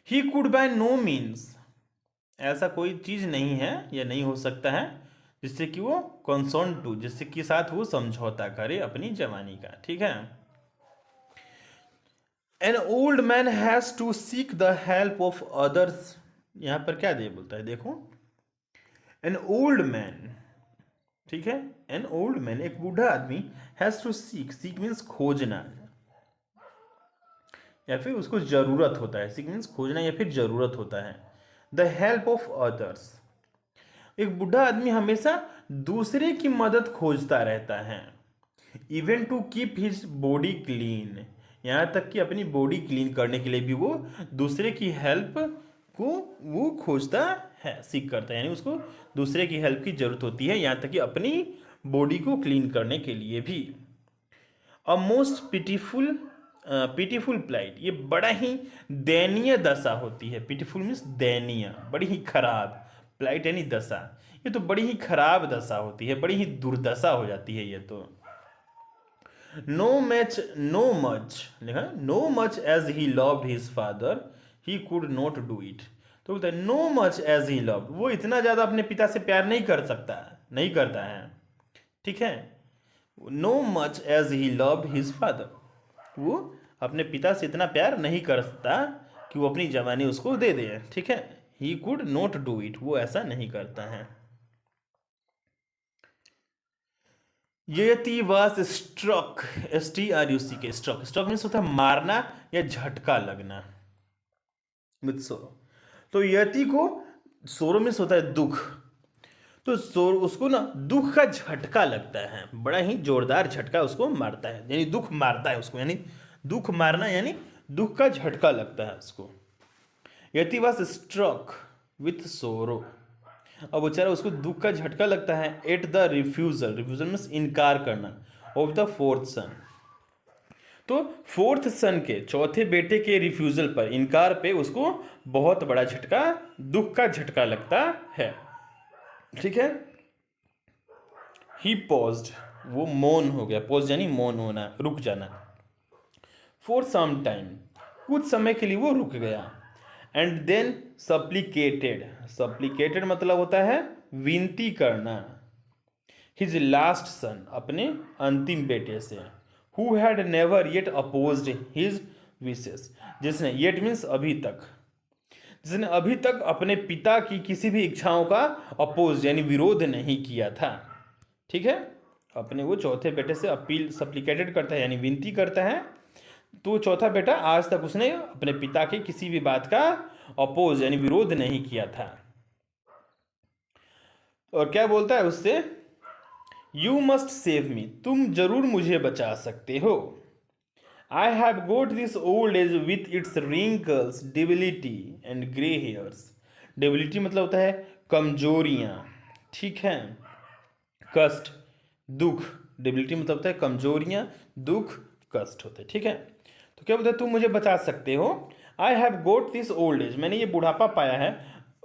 he could by no means, ऐसा कोई चीज नहीं है या नहीं हो सकता है जिससे कि वो कंसर्न टू, जिससे कि साथ वो समझौता करे अपनी जवानी का। ठीक है, an old man has to seek the help of others, यहां पर क्या दे बोलता है, देखो, एन ओल्ड मैन, ठीक है, एन ओल्ड मैन, एक बूढ़ा आदमी, has to seek, seek means खोजना, या फिर उसको जरूरत होता है, सीक मीन्स खोजना या फिर जरूरत होता है, द हेल्प ऑफ अदर्स, एक बूढ़ा आदमी हमेशा दूसरे की मदद खोजता रहता है, even to keep his body clean, यहाँ तक कि अपनी बॉडी क्लीन करने के लिए भी वो दूसरे की हेल्प को वो खोजता है, सीख करता है, यानी उसको दूसरे की हेल्प की जरूरत होती है, यहाँ तक कि अपनी बॉडी को क्लीन करने के लिए भी। A most pitiful, pitiful plight, ये बड़ा ही दयनीय दशा होती है, पिटीफुल मीन्स दयनीय, बड़ी ही खराब, प्लाइट यानी दशा, ये तो बड़ी ही खराब दशा होती है, बड़ी ही दुर्दशा हो जाती है ये तो। नो मैच, नो मच लिखा, no much as he loved his father he could not do it, तो बोलता है no much as he loved, वो इतना ज्यादा अपने पिता से प्यार नहीं कर सकता, नहीं करता है, ठीक है, no much as he loved his father, वो अपने पिता से इतना प्यार नहीं कर सकता कि वो अपनी जवानी उसको दे दे, ठीक है, he could not do it, वो ऐसा नहीं करता है। Yati was struck, STRUCK, struck, struck means होता है मारना या झटका लगना विद सोरो, तो यति को सोरो मीन्स होता है दुख, तो सोरो उसको ना दुख का झटका लगता है, बड़ा ही जोरदार झटका उसको मारता है, यानी दुख मारता है उसको, यानी दुख मारना यानी दुख का झटका लगता है उसको। यति वाज स्ट्रक विथ सोरो, अब बेचारा उसको दुख का झटका लगता है, at the refusal, refusal means इनकार करना, ऑफ द फोर्थ सन, तो फोर्थ सन के, चौथे बेटे के रिफ्यूजल पर, इनकार पे उसको बहुत बड़ा झटका, दुख का झटका लगता है, ठीक है। ही पॉज्ड, वो मौन हो गया, पॉज यानी मौन होना, रुक जाना, फॉर सम टाइम, कुछ समय के लिए वो रुक गया, एंड देन सप्लीकेटेड, सप्लीकेटेड मतलब होता है विनती करना, हिज लास्ट सन, अपने अंतिम बेटे से, who had never yet opposed his wishes, जिसने, येट मीन्स अभी तक, जिसने अभी तक अपने पिता की किसी भी इच्छाओं का अपोज यानी विरोध नहीं किया था, ठीक है, अपने वो चौथे बेटे से अपील, सप्लीकेटेड करता है यानी विनती करता है, तो चौथा बेटा आज तक उसने अपने पिता की किसी भी बात का अपोज यानी विरोध नहीं किया था, और क्या बोलता है उससे, यू मस्ट सेव मी, तुम जरूर मुझे बचा सकते हो, I have got this old age with its wrinkles, debility and grey hairs, debility मतलब होता है कमजोरियां, ठीक है, कष्ट, दुख, डिबिलिटी मतलब होता है कमजोरियां, दुख, कष्ट होते हैं, ठीक है, तो क्या बोलते हैं, तुम मुझे बचा सकते हो, I have got this old as, मैंने ये बुढ़ापा पाया है,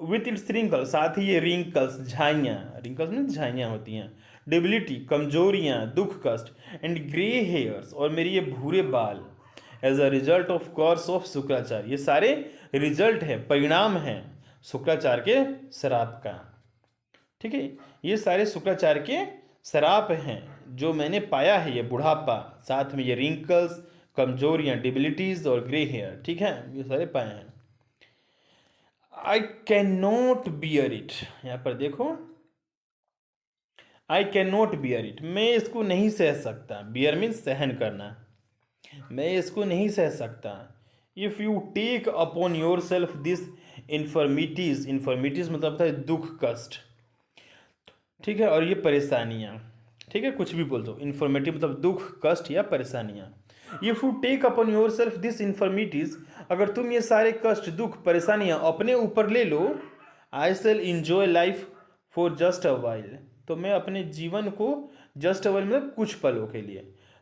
विथ इट्स रिंकल्स, साथ ही ये रिंकल्स, झाइयाँ, रिंकल्स में झाइयाँ होती हैं, डिबिलिटी कमजोरियाँ, दुख, कष्ट, एंड ग्रे हेयर्स, और मेरी ये भूरे बाल, as a result of course of Shukracharya, ये सारे रिजल्ट है, परिणाम है शुक्राचार्य के श्राप का, ठीक है, ये सारे शुक्राचार्य के श्राप हैं जो मैंने पाया है, ये बुढ़ापा, साथ में ये रिंकल्स, कमजोरियां, डिबिलिटीज और ग्रे हेयर, ठीक है, ये सारे पाए हैं। आई कैन नॉट बियर इट, यहां पर देखो, आई कैन नॉट बियर इट, मैं इसको नहीं सह सकता, बियर मीन्स सहन करना, मैं इसको नहीं सह सकता, if you take upon yourself this infirmities, infirmities मतलब होता है दुख, कष्ट, ठीक है, और ये परेशानियां, ठीक है, कुछ भी बोल दो, इन्फॉर्मेटिव मतलब दुख, कष्ट या परेशानियां, if you take upon yourself this infirmities, अगर तुम ये सारे कष्ट, दुख, परेशानियां अपने ऊपर ले लो, I shall enjoy life for just a while, तो मैं अपने जीवन को, जस्ट अ वाइल मतलब कुछ पलों के लिए,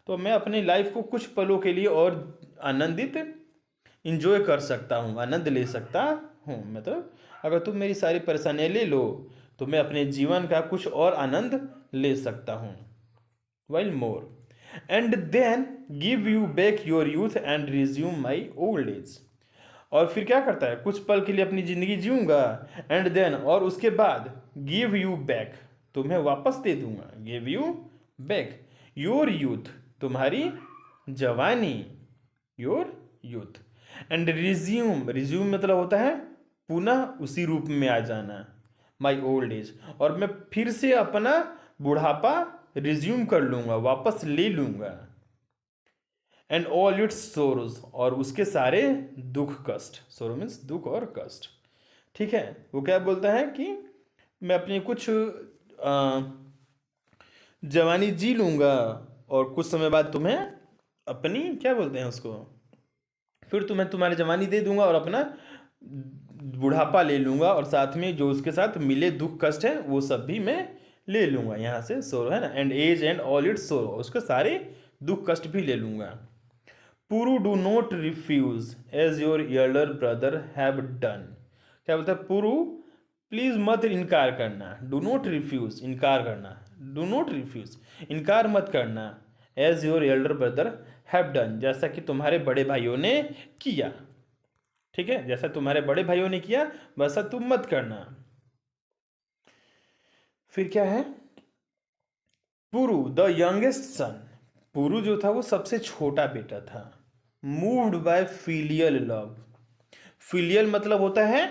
तो मैं अपनी लाइफ को कुछ पलों के लिए और आनंदित, इंजॉय कर सकता हूँ, आनंद ले सकता हूँ, मतलब अगर तुम मेरी सारी परेशानियां ले लो तो मैं अपने जीवन का कुछ और आनंद ले सकता हूँ, while more, and then give you back your youth and resume my old age. और फिर क्या करता है, कुछ पल के लिए अपनी जिंदगी जीऊंगा, एंड देन, और उसके बाद, गिव यू बैक, तुम्हें वापस दे दूंगा, give you back your youth, तुम्हारी जवानी, your youth, and resume, resume मतलब होता है पुनः उसी रूप में आ जाना, माई ओल्ड एज, और मैं फिर से अपना बुढ़ापा रिज्यूम कर लूंगा, वापस ले लूंगा, एंड ऑल इट्स सोरोज, और उसके सारे दुख कष्ट, सोरो मीन्स दुख और कष्ट, ठीक है। वो क्या बोलता है कि मैं अपनी कुछ जवानी जी लूंगा और कुछ समय बाद तुम्हें अपनी, क्या बोलते हैं उसको, फिर तुम्हें तुम्हारी जवानी दे दूंगा और अपना बुढ़ापा ले लूंगा, और साथ में जो उसके साथ मिले दुख कष्ट है वो सब भी मैं ले लूंगा, यहाँ से सोरो है ना, and age and all its sorrow, उसके सारे दुख कष्ट भी ले लूंगा। Puru do not refuse as your elder brother have done, क्या बोलता है, पुरु प्लीज मत इनकार करना, डू नॉट रिफ्यूज, इनकार करना, डू नॉट रिफ्यूज, इनकार मत करना, as your elder brother have done, जैसा कि तुम्हारे बड़े भाइयों ने किया, ठीक है, जैसा तुम्हारे बड़े भाइयों ने किया वैसा तुम मत करना। फिर क्या है, पुरु द यंगेस्ट सन, पुरु जो था वो सबसे छोटा बेटा था, moved by filial love, filial मतलब होता है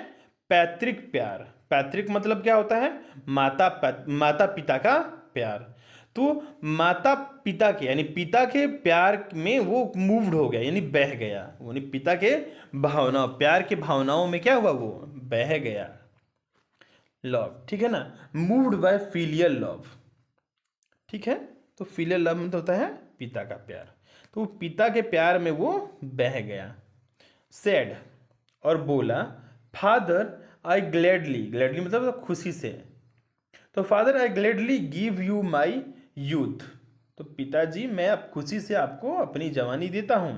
पैतृक प्यार, पैतृक मतलब क्या होता है, माता पिता का प्यार, तो माता पिता के यानी पिता के प्यार में वो मूव्ड हो गया, यानी बह गया, यानी पिता के भावना, प्यार के भावनाओं में क्या हुआ, वो बह गया, लव, ठीक है ना, मूव्ड बाय फिलियल लव, ठीक है। तो फिलियल लव मतलब होता है पिता का प्यार, तो पिता के प्यार में वो बह गया। सेड, और बोला, फादर आई ग्लैडली, ग्लैडली मतलब खुशी से, तो father I gladly give you my youth, तो पिताजी मैं अब खुशी से आपको अपनी जवानी देता हूँ,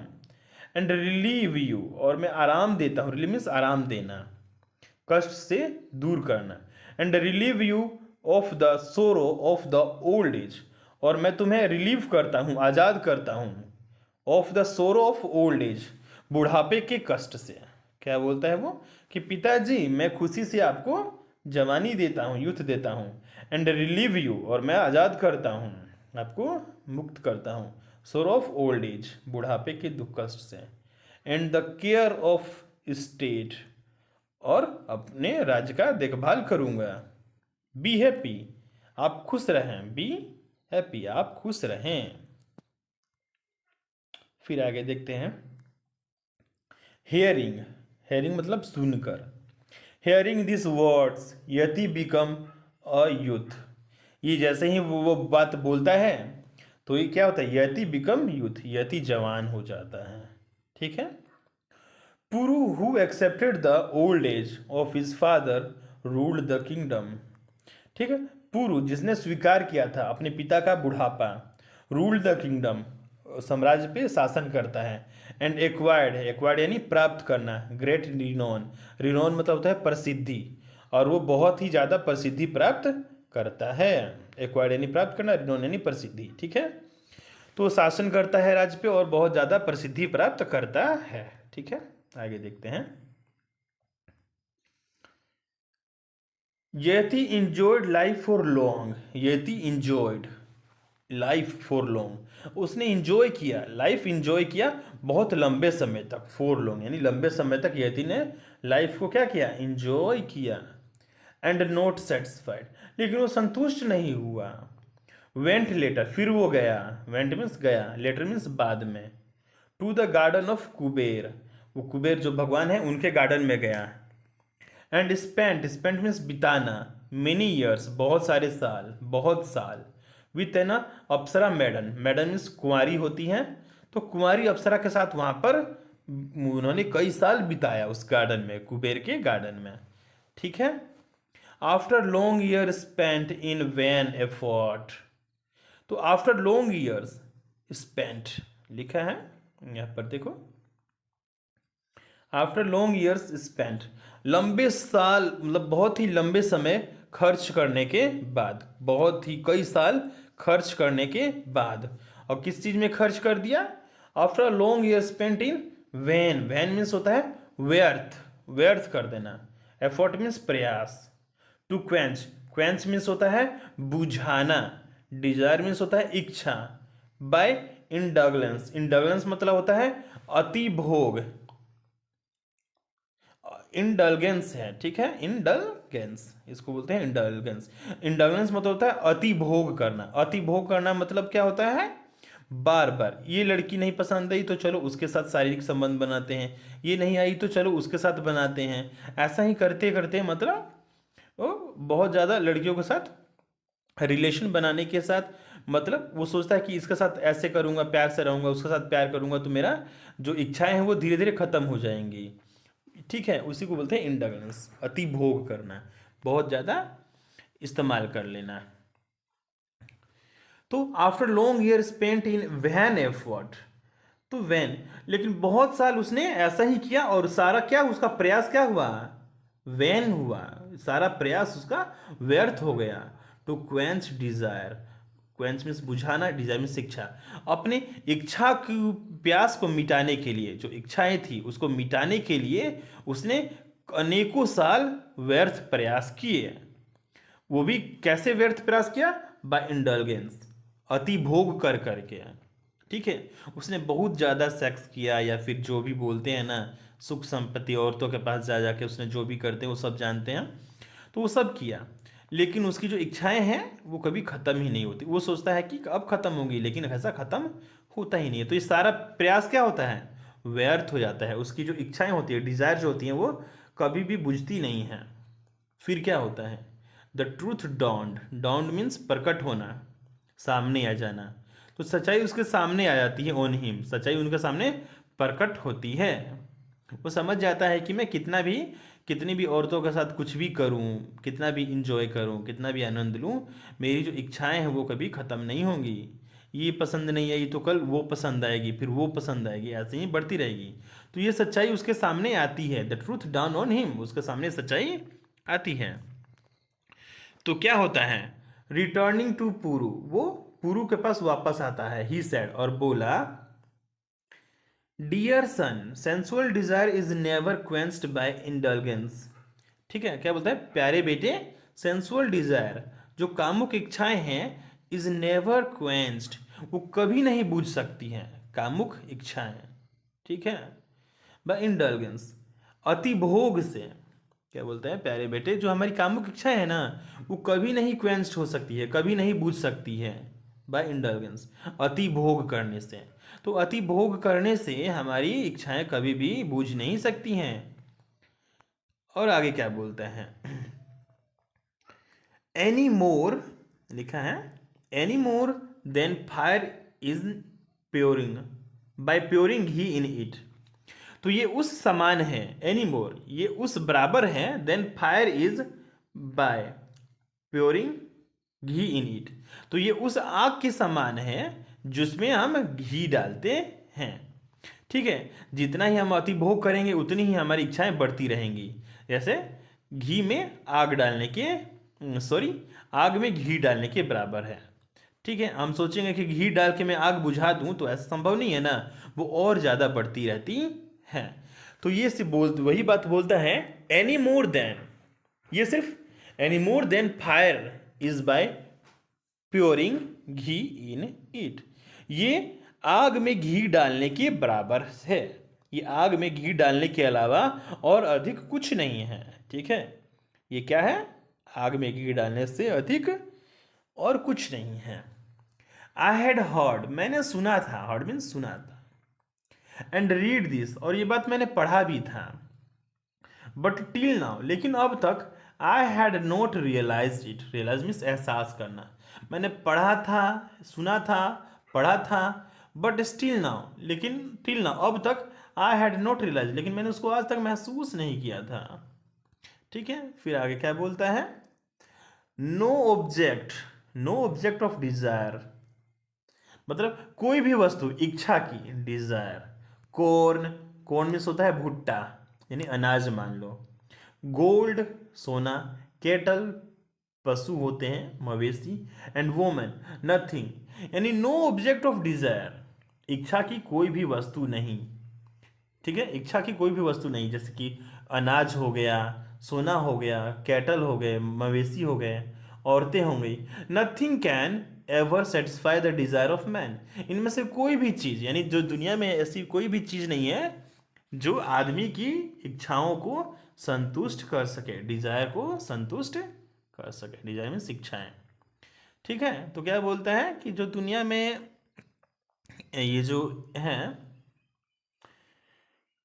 एंड रिलीव यू, और मैं आराम देता हूँ, रिलीव मीन्स आराम देना, कष्ट से दूर करना, and relieve you of the सोरो ऑफ द ओल्ड एज, और मैं तुम्हें रिलीव करता हूँ, आज़ाद करता हूँ, ऑफ द सोरो ऑफ ओल्ड एज, बुढ़ापे के कष्ट से। क्या बोलता है वो कि पिताजी मैं खुशी से आपको जवानी देता हूँ, यूथ देता हूँ, एंड रिलीव यू, और मैं आज़ाद करता हूँ, आपको मुक्त करता हूँ, सोरो ऑफ ओल्ड एज, बुढ़ापे के दुख कष्ट से, and the care of state, और अपने राज्य का देखभाल करूँगा, बी हैप्पी, आप खुश रहें, बी हैप्पी, आप खुश रहें। फिर आगे देखते हैं, हेयरिंग, हेयरिंग मतलब सुनकर, hearing this words Yati become a youth, ये जैसे ही वो बात बोलता है तो ये क्या होता है, यति बिकम यूथ, यति जवान हो जाता है, ठीक है। Puru who accepted the old age of his father ruled the kingdom, ठीक है, पुरु जिसने स्वीकार किया था अपने पिता का बुढ़ापा, रूल्ड द किंगडम, साम्राज्य पे शासन करता है, एंड एक्वायर्ड, एक्वायर्ड यानी प्राप्त करना, ग्रेट रिनोन, रिनोन मतलब होता है प्रसिद्धि, और वो बहुत ही ज़्यादा प्रसिद्धि प्राप्त करता है, एक्वायर्ड यानी प्राप्त करना, रिनोन यानी प्रसिद्धि, ठीक है। तो शासन करता है राज्य पे और बहुत ज़्यादा प्रसिद्धि प्राप्त करता है, ठीक है। आगे देखते हैं, Yati enjoyed life for long, Yati enjoyed life for long, उसने इंजॉय किया, लाइफ इंजॉय किया बहुत लंबे समय तक, फॉर लॉन्ग यानी लंबे समय तक यति ने लाइफ को क्या किया, इंजॉय किया, एंड नॉट सेटिस्फाइड, लेकिन वो संतुष्ट नहीं हुआ, वेंट लेटर, फिर वो गया, वेंट मीन्स गया, लेटर मीन्स बाद में, to the garden of Kuber, वो कुबेर जो भगवान है उनके गार्डन में गया, एंड स्पेंट, स्पेंट मीन्स बिताना, मेनी ईयर्स बहुत सारे साल, बहुत साल, विथ है ना अप्सरा मैडन, मैडन मीन्स कुंवारी होती हैं, तो कुंवारी अप्सरा के साथ वहाँ पर उन्होंने कई साल बिताया उस गार्डन में, कुबेर के गार्डन में, ठीक है। After long year spent in vain effort, तो आफ्टर लॉन्ग ईयर्स स्पेंट लिखा है यहाँ पर देखो, आफ्टर लॉन्ग ईयर्स स्पेंट, लंबे साल मतलब बहुत ही लंबे समय खर्च करने के बाद, बहुत ही कई साल खर्च करने के बाद। और किस चीज में खर्च कर दिया? After long year spent in vain. Vain means होता है व्यर्थ, व्यर्थ कर देना। एफर्ट मीन्स प्रयास। टू क्वेंच, क्वेंच मीन्स होता है बुझाना। डिजायर मीन्स होता है इच्छा। बाय इंडगलेंस, इंडगलेंस मतलब होता है अति भोग। इंडल्गेंस है, ठीक है, इंडल्गेंस इसको बोलते हैं, इंडल्गेंस। इंडल्गेंस मतलब होता है अति भोग करना। अति भोग करना मतलब क्या होता है? बार बार ये लड़की नहीं पसंद आई तो चलो उसके साथ शारीरिक संबंध बनाते हैं, ये नहीं आई तो चलो उसके साथ बनाते हैं। ऐसा ही करते करते मतलब वो बहुत ज़्यादा लड़कियों के साथ रिलेशन बनाने के साथ, मतलब वो सोचता है कि इसके साथ ऐसे करूंगा, प्यार से रहूंगा, उसके साथ प्यार करूंगा तो मेरा जो इच्छाएं हैं वो धीरे धीरे खत्म हो जाएंगी। ठीक है, उसी को बोलते हैं इंडगलेंस, अति भोग करना, बहुत ज़्यादा इस्तेमाल कर लेना। तो after long year spent in vain effort, तो वैन, लेकिन बहुत साल उसने ऐसा ही किया और सारा क्या उसका प्रयास क्या हुआ? वैन हुआ, सारा प्रयास उसका व्यर्थ हो गया। To quench desire, quench means बुझाना, डिजायर मीन्स इच्छा। अपने इच्छा की प्यास को मिटाने के लिए, जो इच्छाएं थी उसको मिटाने के लिए उसने अनेकों साल व्यर्थ प्रयास किए। वो भी कैसे व्यर्थ प्रयास किया? बाय इंडल्गेंस, अति भोग कर करके। ठीक है, उसने बहुत ज़्यादा सेक्स किया, या फिर जो भी बोलते हैं ना, सुख संपत्ति, औरतों के पास जा जाके उसने जो भी करते हैं वो सब जानते हैं, तो वो सब किया। लेकिन उसकी जो इच्छाएं हैं वो कभी ख़त्म ही नहीं होती। वो सोचता है कि अब ख़त्म होगी, लेकिन ऐसा ख़त्म होता ही नहीं है। तो ये सारा प्रयास क्या होता है? व्यर्थ हो जाता है। उसकी जो इच्छाएं होती है, डिज़ायर जो होती हैं, वो कभी भी बुझती नहीं हैं। फिर क्या होता है? The truth dawned, dawned means प्रकट होना, सामने आ जाना। तो सच्चाई उसके सामने आ जाती है, ऑन हिम, सच्चाई उनके सामने प्रकट होती है। वो समझ जाता है कि मैं कितनी भी औरतों के साथ कुछ भी करूं, कितना भी इंजॉय करूं, कितना भी आनंद लूं, मेरी जो इच्छाएं हैं वो कभी ख़त्म नहीं होंगी। ये पसंद नहीं आई तो कल वो पसंद आएगी, फिर वो पसंद आएगी, ऐसे ही बढ़ती रहेगी। तो ये सच्चाई उसके सामने आती है, the truth down on him, उसके सामने सच्चाई आती है। तो क्या होता है? रिटर्निंग टू पुरु, वो पुरु के पास वापस आता है। ही सेड, और बोला, dear son, sensual desire is never quenched by indulgence. ठीक है, क्या बोलता है? प्यारे बेटे, सेंसुअल डिजायर, जो कामुक इच्छाएं हैं, इज नेवर क्वेंस्ड, वो कभी नहीं बुझ सकती हैं, कामुक इच्छाएं। ठीक है, बाय इंडल्गेंस, अति भोग से। क्या बोलता है? प्यारे बेटे, जो हमारी कामुक इच्छाएं है ना, वो कभी नहीं क्वेंस्ड हो सकती है, कभी नहीं बुझ सकती है बाय इंडल्गेंस, अति भोग करने से। तो अति भोग करने से हमारी इच्छाएं कभी भी बुझ नहीं सकती हैं। और आगे क्या बोलता है? एनी मोर, लिखा है, any more than fire is pouring, by pouring ghee in it. तो ये उस समान है, एनी मोर, ये उस बराबर है, than fire is, by pouring ghee in it. तो ये उस आग के समान है जिसमें हम घी डालते हैं। ठीक है, जितना ही हम अति भोग करेंगे उतनी ही हमारी इच्छाएं बढ़ती रहेंगी। जैसे घी में आग डालने के, सॉरी, आग में घी डालने के बराबर है। ठीक है, हम सोचेंगे कि घी डाल के मैं आग बुझा दूं, तो ऐसा संभव नहीं है ना, वो और ज़्यादा बढ़ती रहती है। तो ये से वही बात बोलता है, एनी मोर देन, ये सिर्फ any more than fire is by pouring ghee in it, ये आग में घी डालने के बराबर है। ये आग में घी डालने के अलावा और अधिक कुछ नहीं है। ठीक है, ये क्या है? आग में घी डालने से अधिक और कुछ नहीं है। आई हैड हर्ड, मैंने सुना था, हर्ड मीन्स सुना था, एंड रीड दिस, और ये बात मैंने पढ़ा भी था, बट टिल नाउ, लेकिन अब तक, I had not realize it, realize means एहसास करना। मैंने पढ़ा था, सुना था, पढ़ा था, बट स्टिल नाउ, लेकिन टिल नाउ, अब तक, आई हैड नॉट रियलाइज, लेकिन मैंने उसको आज तक महसूस नहीं किया था। ठीक है, फिर आगे क्या बोलता है? No object, no object of desire, मतलब कोई भी वस्तु इच्छा की, डिजायर। कॉर्न, कॉर्न मीन्स होता है भुट्टा, यानी अनाज मान लो। गोल्ड, सोना। केटल, पशु होते हैं मवेशी, एंड वोमेन नथिंग, यानी नो ऑब्जेक्ट ऑफ डिजायर, इच्छा की कोई भी वस्तु नहीं। ठीक है, इच्छा की कोई भी वस्तु नहीं, जैसे कि अनाज हो गया, सोना हो गया, कैटल हो गए, मवेशी हो गए, औरतें हो गई। Nothing can ever satisfy the desire of man, इनमें से कोई भी चीज, यानी जो दुनिया में ऐसी कोई भी चीज नहीं है जो आदमी की इच्छाओं को संतुष्ट कर सके, डिजायर को संतुष्ट कर सके। डिजायर में इच्छाएं। ठीक है, तो क्या बोलता है कि जो दुनिया में ये जो है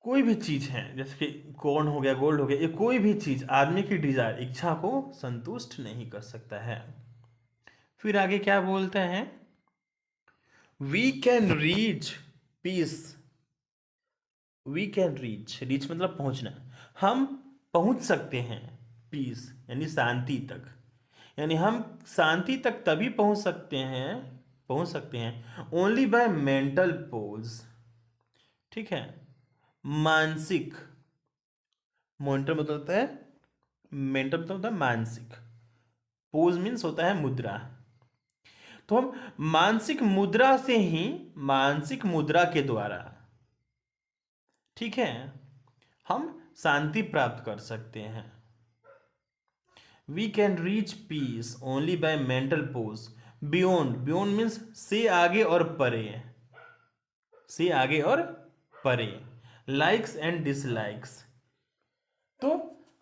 कोई भी चीज है, जैसे कि कॉर्न हो गया, गोल्ड हो गया, ये कोई भी चीज आदमी की डिजायर, इच्छा को संतुष्ट नहीं कर सकता है। फिर आगे क्या बोलता है, we can reach peace, we can reach मतलब पहुंचना, हम पहुंच सकते हैं पीस यानी शांति तक, यानी हम शांति तक तभी पहुंच सकते हैं ओनली बाय मेंटल पोज। ठीक है, मानसिक, मेंटल मतलब होता है, मेंटल मतलब होता है मानसिक, पोज मीन्स होता है मुद्रा। तो हम मानसिक मुद्रा से ही, मानसिक मुद्रा के द्वारा, ठीक है, हम शांति प्राप्त कर सकते हैं। We can reach peace only by mental poise beyond, beyond means से आगे और परे, से आगे और परे, लाइक्स एंड डिसलाइक्स। तो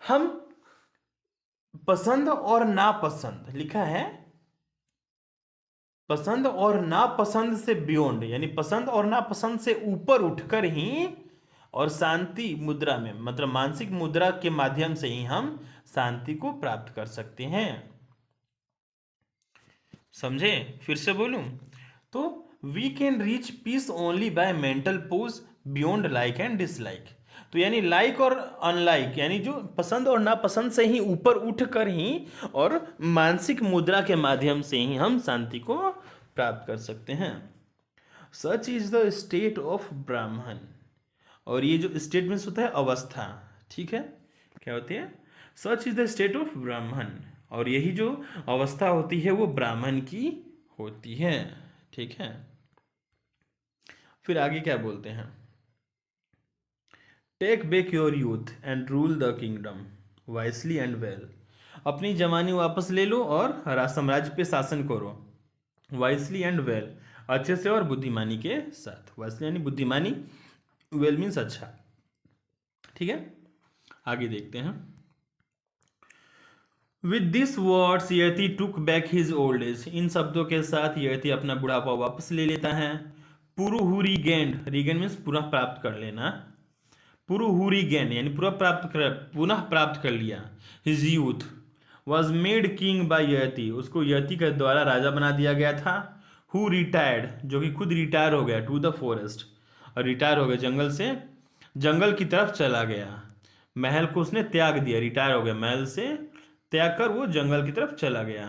हम पसंद और नापसंद, लिखा है पसंद और नापसंद से बियॉन्ड, यानी पसंद और नापसंद से ऊपर उठकर ही, और शांति मुद्रा में मतलब मानसिक मुद्रा के माध्यम से ही हम शांति को प्राप्त कर सकते हैं। समझे? फिर से बोलूं तो we can reach peace only by mental poise beyond like and dislike. तो यानी लाइक और अनलाइक, यानी जो पसंद और नापसंद से ही ऊपर उठकर ही और मानसिक मुद्रा के माध्यम से ही हम शांति को प्राप्त कर सकते हैं। Such is the state of ब्राह्मण, और ये जो स्टेट मीन्स होता है अवस्था। ठीक है, क्या होती है? Such is the state of ब्राह्मण, और यही जो अवस्था होती है वो ब्राह्मण की होती है। ठीक है, फिर आगे क्या बोलते हैं, take back your youth and rule the kingdom wisely and well, अपनी जवानी वापस ले लो और साम्राज्य पे शासन करो, वाइसली एंड वेल, अच्छे से और बुद्धिमानी के साथ। वाइसली यानी बुद्धिमानी, वेल मीन्स अच्छा। ठीक है, आगे देखते हैं। With this words Yati took back his old age, इन शब्दों के साथ यति अपना बुढ़ापा वापस ले लेता है। पुरुहु रीगेंड, रीगेंड मीन्स पुनः प्राप्त कर लेना, पुरुहु रीगेंड यानी पुनः प्राप्त कर लिया। His youth was made king by Yati, उसको यति के द्वारा राजा बना दिया गया था। हु रिटायर्ड, जो कि खुद रिटायर हो गया, टू द फॉरेस्ट, और रिटायर हो गया जंगल से, जंगल की तरफ चला गया। महल को उसने त्याग दिया, रिटायर हो गया, महल से त्याग कर वो जंगल की तरफ चला गया।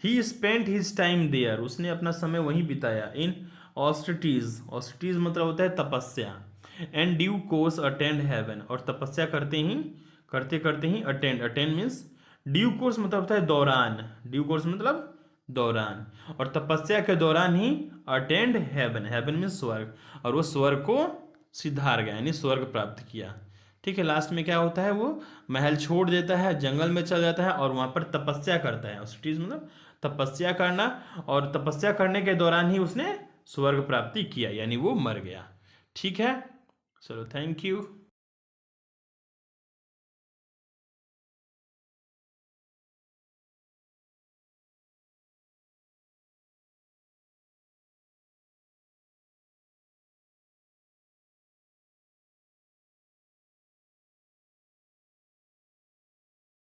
He spent his time there, उसने अपना समय वहीं बिताया। इन ऑस्टिटीज, ऑस्टिटीज मतलब होता है तपस्या। And due course attend heaven, और तपस्या करते करते ही attend, attend means due course मतलब होता है दौरान, ड्यू कोर्स मतलब दौरान, और तपस्या के दौरान ही अटेंड हेवन, हेवन मीन्स स्वर्ग, और वो स्वर्ग को सिधार गया यानी स्वर्ग प्राप्त किया। ठीक है, लास्ट में क्या होता है, वो महल छोड़ देता है, जंगल में चल जाता है और वहां पर तपस्या करता है। ऑस्टिटीज मतलब तपस्या करना, और तपस्या करने के दौरान ही उसने स्वर्ग प्राप्ति किया, यानी वो मर गया। ठीक है, चलो थैंक यू।